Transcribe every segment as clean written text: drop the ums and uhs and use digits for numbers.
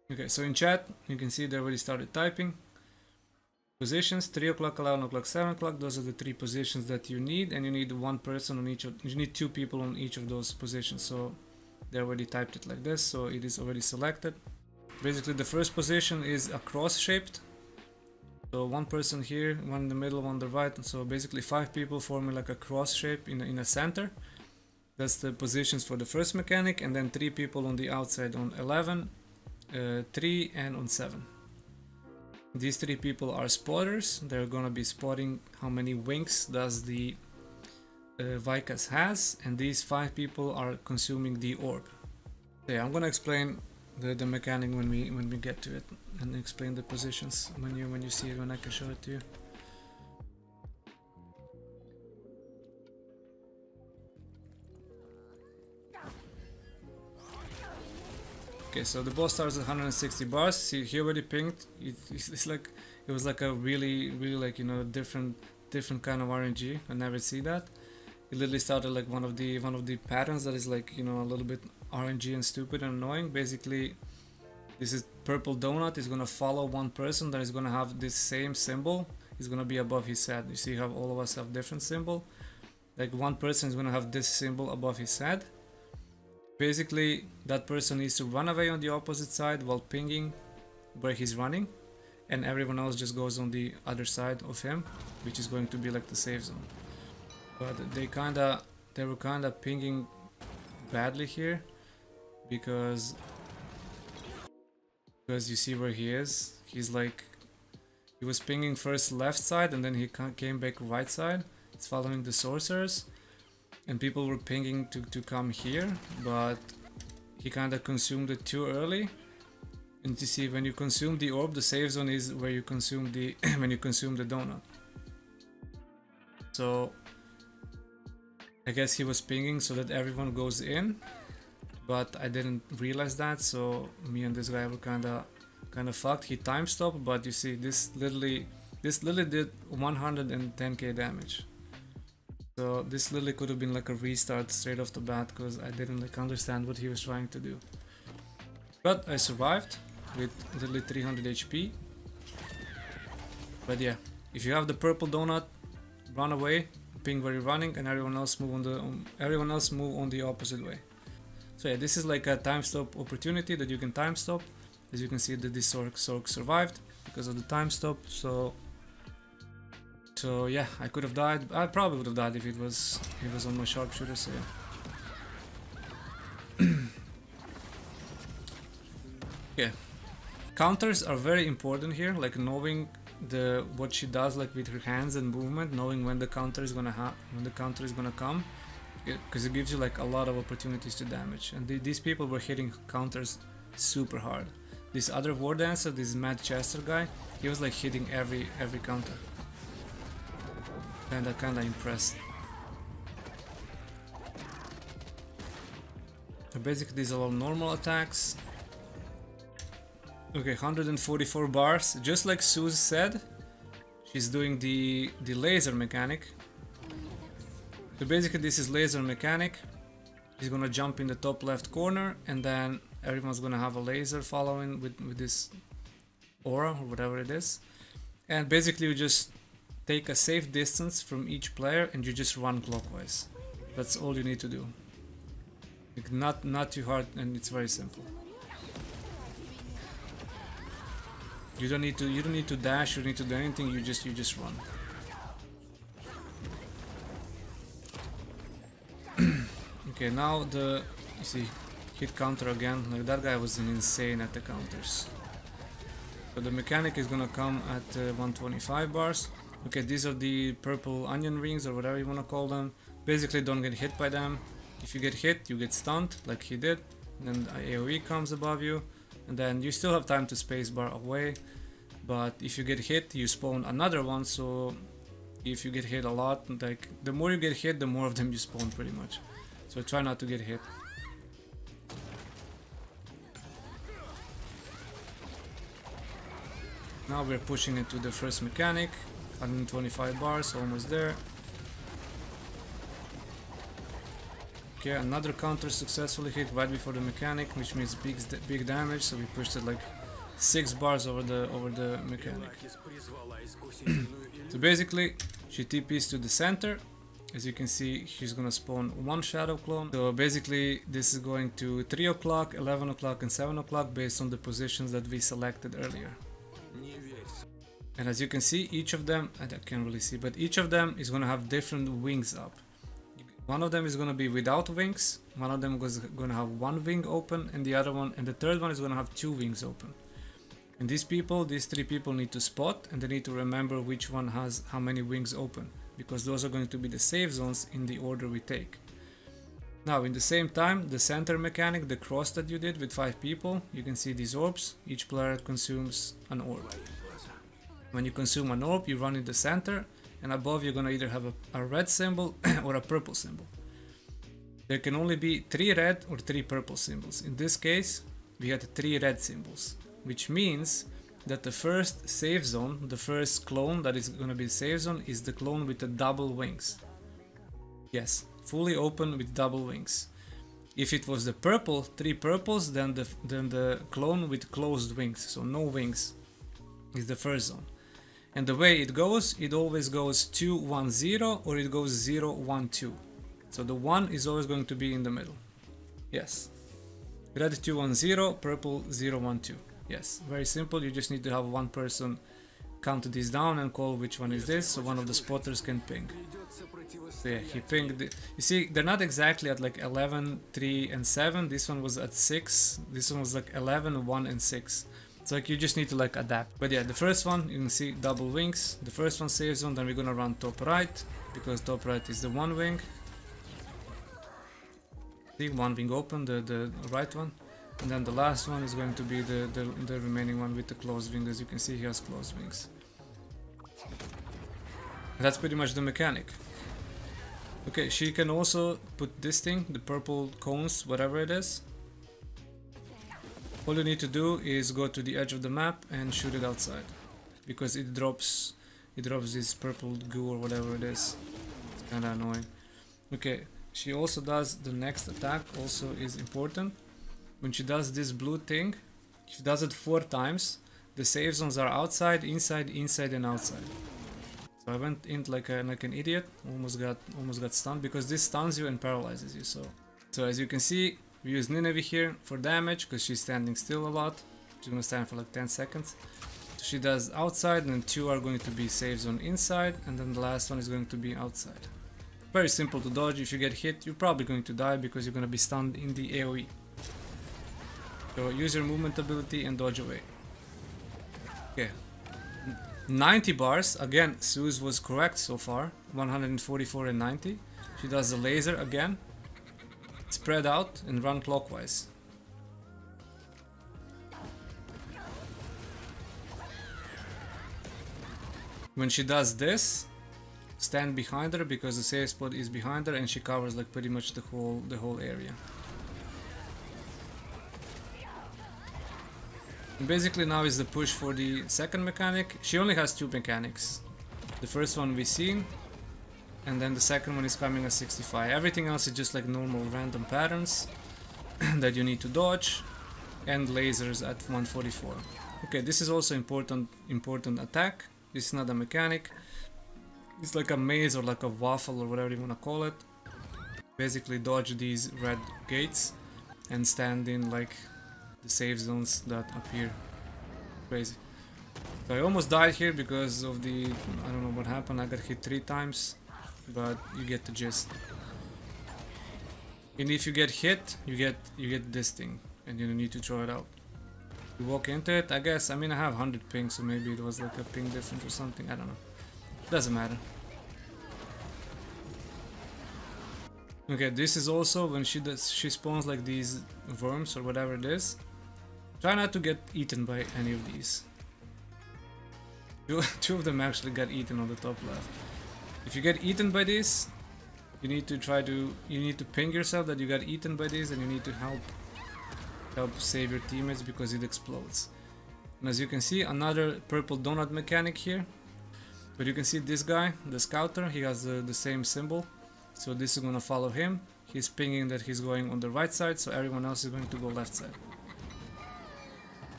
Okay, so in chat you can see they already started typing. Positions 3 o'clock, 11 o'clock, 7 o'clock. Those are the 3 positions that you need, and you need one person on each of, you need 2 people on each of those positions. So they already typed it like this, so it is already selected. Basically the first position is a cross shaped, so one person here, one in the middle, one on the right, so basically 5 people forming like a cross shape in a center. That's the positions for the first mechanic, and then 3 people on the outside on 11, 3 and on 7. These 3 people are spotters. They're gonna be spotting how many winks does the Vicas has, and these 5 people are consuming the orb. Yeah, I'm gonna explain the mechanic when we get to it, and explain the positions when you see it, when I can show it to you. Okay, so the boss starts at 160 bars. See, he already pinged. It's like it was like a really like, you know, different kind of RNG. I never see that. It literally started like one of the patterns that is like, you know, a little bit RNG and stupid and annoying. Basically, this is purple donut is gonna follow one person that is gonna have this same symbol. It's gonna be above his head. You see how all of us have different symbol. Like one person is gonna have this symbol above his head. Basically, that person needs to run away on the opposite side while pinging where he's running, and everyone else just goes on the other side of him, which is going to be like the safe zone. But they were kinda pinging badly here, because you see where he is. He's like, he was pinging first left side and then he came back right side. It's following the sorcerers. And people were pinging to come here, but he kind of consumed it too early. And you see, when you consume the orb, the save zone is where you consume the when you consume the donut. So I guess he was pinging so that everyone goes in, but I didn't realize that. So me and this guy were kind of fucked. He time stopped, but you see, this literally did 110k damage. So this literally could have been like a restart straight off the bat, because I didn't like understand what he was trying to do. But I survived with literally 300 HP. But yeah, if you have the purple donut, run away, ping where you're running, and everyone else move on the opposite way. So yeah, this is like a time stop opportunity that you can time stop. As you can see, that this Sorc survived because of the time stop. So yeah, I could have died. I probably would have died if it was on my sharpshooter. So yeah. Yeah, counters are very important here. Like knowing what she does, like with her hands and movement, knowing when the counter is gonna come, because it gives you like a lot of opportunities to damage. And these people were hitting counters super hard. This other war dancer, this Mad Chester guy, he was like hitting every counter. Kinda impressed. So basically these are all normal attacks. Okay, 144 bars. Just like Suze said, she's doing the laser mechanic. So basically this is laser mechanic. He's gonna jump in the top left corner, and then everyone's gonna have a laser following with this aura or whatever it is. And basically you just take a safe distance from each player and you just run clockwise. That's all you need to do. Like not too hard, and it's very simple. You don't need to dash, you don't need to do anything, you just run. Okay, now you see, hit counter again. Like that guy was insane at the counters. So the mechanic is gonna come at 125 bars. Okay, these are the purple onion rings or whatever you wanna call them. Basically, don't get hit by them. If you get hit, you get stunned, like he did. Then AoE comes above you, and then you still have time to spacebar away. But if you get hit, you spawn another one. So if you get hit a lot, like the more you get hit, the more of them you spawn, pretty much. So try not to get hit. Now we're pushing into the first mechanic. 125 bars, almost there. Okay, another counter successfully hit right before the mechanic, which means big damage, so we pushed it like 6 bars over the mechanic. So basically, she TPs to the center. As you can see, she's gonna spawn 1 shadow clone. So basically, this is going to 3 o'clock, 11 o'clock, and 7 o'clock based on the positions that we selected earlier. And as you can see, each of them, I can't really see, but each of them is gonna have different wings up. One of them is gonna be without wings, one of them is gonna have 1 wing open, and the third one is gonna have 2 wings open. And these 3 people need to spot, and they need to remember which one has how many wings open, because those are going to be the safe zones in the order we take. Now, in the same time, the center mechanic, the cross that you did with 5 people, you can see these orbs. Each player consumes an orb. When you consume an orb, you run in the center, and above you're gonna either have a red symbol or a purple symbol. There can only be 3 red or 3 purple symbols. In this case, we had 3 red symbols, which means that the first safe zone, the first clone that is gonna be the safe zone, is the clone with the double wings. Yes, fully open with double wings. If it was the purple, 3 purples, then the clone with closed wings, so no wings, is the first zone. And the way it always goes 2, 1, 0, or it goes 0, 1, 2. So the 1 is always going to be in the middle. Yes. Red 2, 1, 0, purple 0, 1, 2. Yes, very simple. You just need to have one person count this down and call which one is this, so one of the spotters can ping. So yeah, he pinged. You see, they're not exactly at like 11, 3, and 7. This one was at 6. This one was like 11, 1, and 6. It's like you just need to like adapt. But yeah, the first one, you can see double wings. The first one safe zone, then we're gonna run top right, because top right is the 1 wing. See, 1 wing open, the right one. And then the last one is going to be the remaining one with the closed wing. As you can see, he has closed wings. And that's pretty much the mechanic. Okay, she can also put this thing, the purple cones, whatever it is. All you need to do is go to the edge of the map and shoot it outside, because it drops this purple goo or whatever it is. It's kinda annoying. Okay, she also does the next attack, also is important. When she does this blue thing, she does it 4 times. The safe zones are outside, inside, inside, and outside. So I went in like an idiot, almost got stunned, because this stuns you and paralyzes you. So as you can see, we use Nineveh here for damage because she's standing still a lot. She's gonna stand for like 10 seconds. So she does outside, and then 2 are going to be safe zone inside, and then the last one is going to be outside. Very simple to dodge. If you get hit, you're probably going to die because you're gonna be stunned in the AoE. So use your movement ability and dodge away. Okay. 90 bars. Again, Suze was correct so far. 144 and 90. She does the laser again. Spread out and run clockwise. When she does this, stand behind her, because the safe spot is behind her and she covers like pretty much the whole area. And basically now is the push for the second mechanic. She only has 2 mechanics. The first one we've seen, and then the second one is coming at 65. Everything else is just like normal random patterns that you need to dodge, and lasers at 144. Okay, this is also important attack. This is not a mechanic. It's like a maze or like a waffle or whatever you want to call it. Basically dodge these red gates and stand in like the safe zones that appear. Crazy. So I almost died here because of the, I don't know what happened. I got hit 3 times, but you get the gist. And if you get hit, you get this thing, and you need to throw it out. You walk into it, I guess. I mean, I have 100 ping, so maybe it was like a ping difference or something. I don't know. Doesn't matter. Okay, this is also when she spawns like these worms or whatever it is. Try not to get eaten by any of these. 2 of them actually got eaten on the top left. If you get eaten by this, you need to ping yourself that you got eaten by this, and you need to help save your teammates because it explodes. And as you can see, another purple donut mechanic here. But you can see this guy, the scouter, he has the same symbol. So this is gonna follow him. he's pinging that he's going on the right side, so everyone else is going to go left side.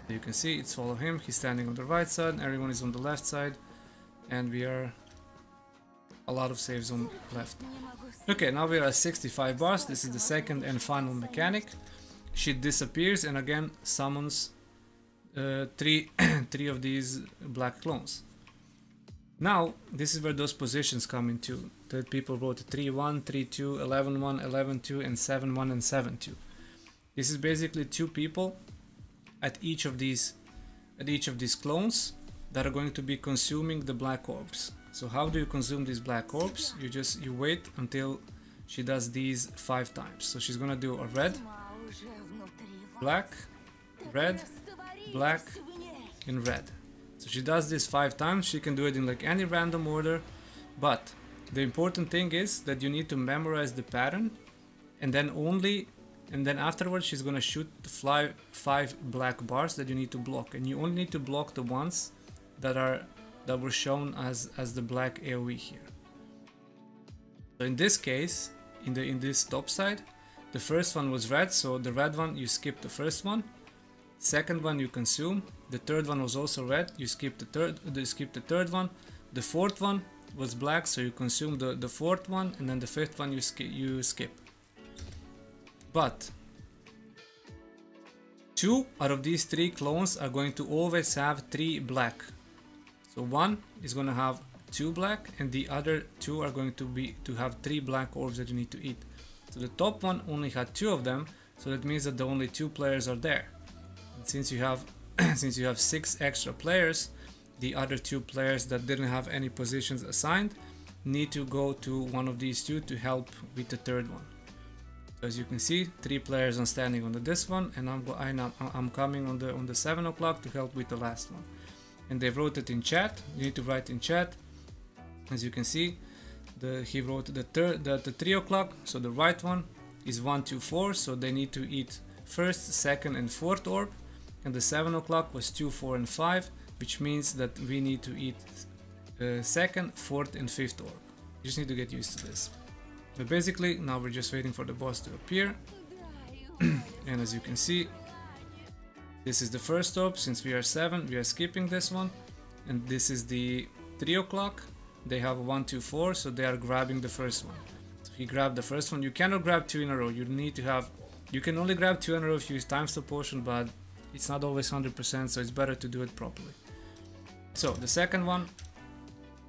You can see it's follow him, he's standing on the right side, everyone is on the left side, and we are a lot of saves on left. Okay, now we are at 65 bars. This is the second and final mechanic. She disappears and again summons three of these black clones. Now this is where those positions come into. That people wrote 3-1, 3-2, 11-1, 11-2, and 7-1 and 7-2. This is basically two people at each of these clones that are going to be consuming the black orbs. So how do you consume these black orbs? You wait until she does these 5 times. So she's gonna do a red, black, red, black, and red. So she does this 5 times. She can do it in like any random order, but the important thing is that you need to memorize the pattern, and then afterwards she's gonna shoot the 5 black bars that you need to block, and you only need to block the ones that were shown as the black AoE here. So in this case, in this top side, the first one was red, so the red one you skip the first one. Second one you consume. The third one was also red, you skip the third one. The fourth one was black, so you consume the fourth one, and then the fifth one you skip. But 2 out of these 3 clones are going to always have 3 black. So one is going to have 2 black, and the other 2 are going to have 3 black orbs that you need to eat. So the top one only had 2 of them, so that means that the only 2 players are there. And since you have 6 extra players, the other 2 players that didn't have any positions assigned need to go to one of these 2 to help with the third one. So as you can see, 3 players are standing on this one, and I'm coming on the 7 o'clock to help with the last one. And they wrote it in chat. You need to write in chat. As you can see, he wrote the 3 o'clock, so the right one is 1, 2, 4, so they need to eat first, second, and fourth orb. And the 7 o'clock was 2, 4, and 5, which means that we need to eat second, fourth, and fifth orb. You just need to get used to this. But basically, now we're just waiting for the boss to appear. And as you can see, this is the first orb. Since we are 7, we are skipping this one. And this is the 3 o'clock. They have 1, 2, 4, so they are grabbing the first one. So he grabbed the first one. You cannot grab 2 in a row. You can only grab 2 in a row if you use time stop potion, but it's not always 100%, so it's better to do it properly. So the second one,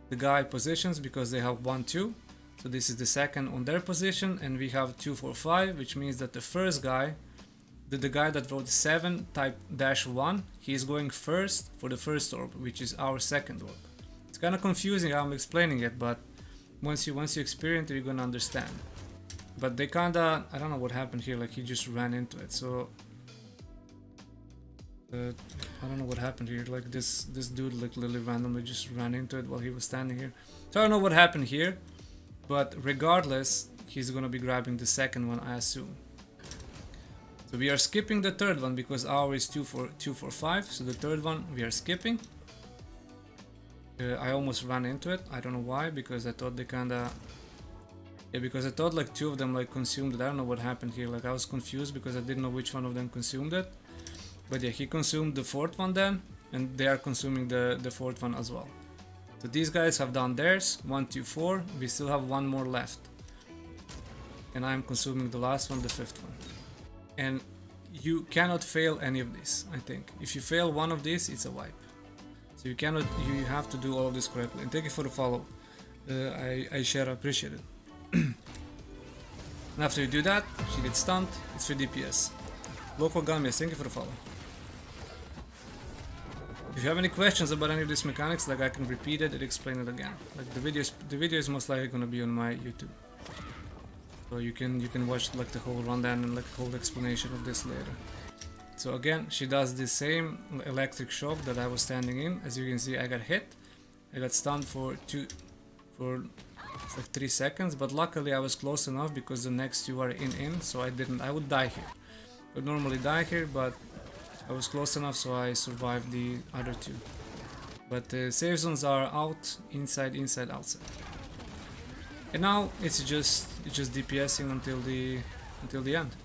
the guy positions because they have 1, 2. So this is the second on their position, and we have 2, 4, 5, which means that the first guy, the guy that wrote 7 type -1, he is going first for the first orb, which is our second orb. It's kind of confusing how I'm explaining it, but once you experience it, you're gonna understand. But they kinda, I don't know what happened here, like he just ran into it, so I don't know what happened here, like this dude like literally randomly just ran into it while he was standing here. So I don't know what happened here, but regardless, he's gonna be grabbing the second one, I assume. So we are skipping the third one because our is 2, 4, 5, so the third one we are skipping. I almost ran into it, I don't know why, because I thought they kinda... Yeah, because I thought like 2 of them like consumed it. I don't know what happened here, like I was confused because I didn't know which one of them consumed it. But yeah, he consumed the fourth one then, and they are consuming the fourth one as well. So these guys have done theirs, 1, 2, 4, we still have 1 more left. And I'm consuming the last one, the fifth one. And you cannot fail any of this, I think. If you fail one of these, it's a wipe. So you have to do all of this correctly. And thank you for the follow. I appreciate it. And after you do that, she gets stunned, it's for DPS. Local Gamias, thank you for the follow. If you have any questions about any of these mechanics, like I can repeat it and explain it again. Like the video is most likely gonna be on my YouTube. So you can watch like the whole rundown and like the whole explanation of this later. So again, she does the same electric shock that I was standing in. As you can see, I got hit. I got stunned for like 3 seconds, but luckily I was close enough because the next 2 are in, so I would die here. I would normally die here, but I was close enough, so I survived the other 2. But the save zones are out, inside, outside. And now it's just DPSing until the end.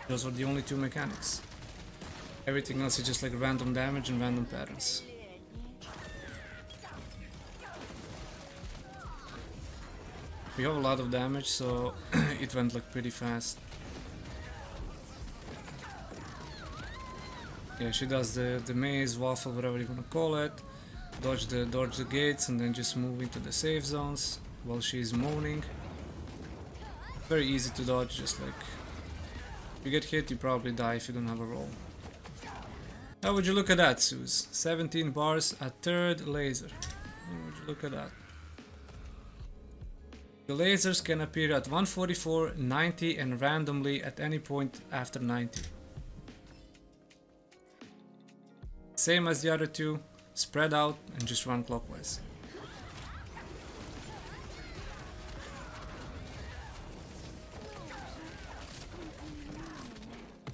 Those are the only two mechanics. Everything else is just like random damage and random patterns. We have a lot of damage, so it went like pretty fast. Yeah, she does the maze, waffle, whatever you wanna call it. Dodge the gates and then just move into the safe zones while she's moaning. Very easy to dodge, just like if you get hit you probably die if you don't have a roll. How would you look at that, Suze? 17 bars at third laser. How would you look at that? The lasers can appear at 144, 90 and randomly at any point after 90. Same as the other two, spread out and just run clockwise.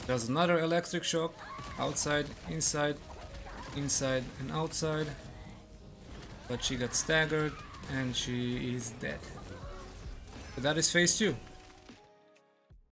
There's another electric shock, outside, inside, inside and outside. But she got staggered and she is dead. But that is phase 2.